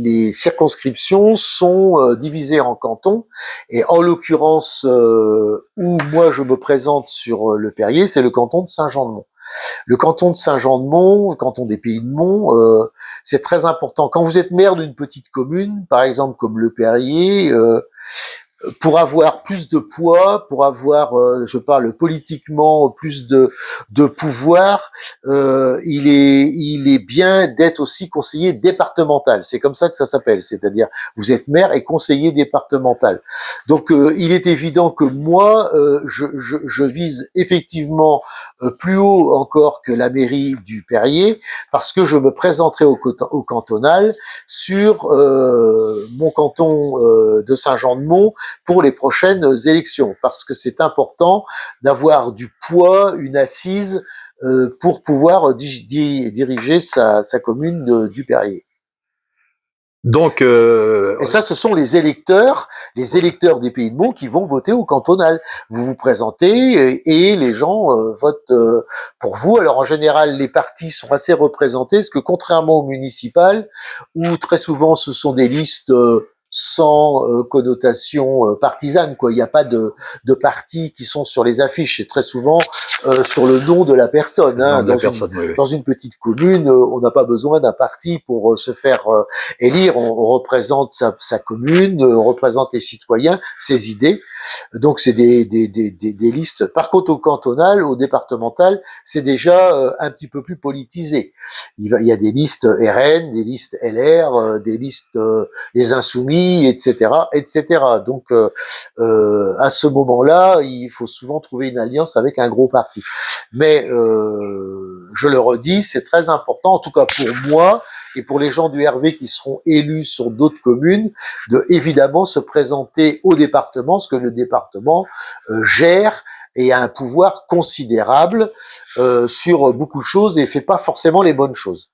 les circonscriptions sont divisées en cantons, et en l'occurrence, où moi je me présente sur le Perrier, c'est le canton de Saint-Jean-de-Mont. Le canton de Saint-Jean-de-Mont, le canton des Pays de Mont, c'est très important. Quand vous êtes maire d'une petite commune, par exemple comme le Perrier, pour avoir plus de poids, pour avoir, je parle politiquement, plus de pouvoir, il est bien d'être aussi conseiller départemental. C'est comme ça que ça s'appelle, c'est-à-dire vous êtes maire et conseiller départemental. Donc il est évident que moi, je vise effectivement plus haut encore que la mairie du Perrier, parce que je me présenterai au cantonal sur mon canton de Saint-Jean-de-Mont pour les prochaines élections, parce que c'est important d'avoir du poids, une assise pour pouvoir diriger sa commune du Perrier. Donc, Et ça, ce sont les électeurs des Pays de Mont qui vont voter au cantonal. Vous vous présentez et les gens votent pour vous. Alors en général, les partis sont assez représentés, parce que contrairement au municipal, où très souvent ce sont des listes sans connotation partisane, quoi. Il n'y a pas de partis qui sont sur les affiches. C'est très souvent sur le nom de la personne. Hein. Dans une petite commune, on n'a pas besoin d'un parti pour se faire élire. On représente sa commune, on représente les citoyens, ses idées. Donc c'est des listes. Par contre, au cantonal, au départemental, c'est déjà un petit peu plus politisé. Il y a des listes RN, des listes LR, des listes les Insoumis, etc., etc. Donc à ce moment-là, il faut souvent trouver une alliance avec un gros parti. Mais je le redis, c'est très important, en tout cas pour moi et pour les gens du RV qui seront élus sur d'autres communes, de évidemment se présenter au département, ce que le département gère et a un pouvoir considérable sur beaucoup de choses et fait pas forcément les bonnes choses.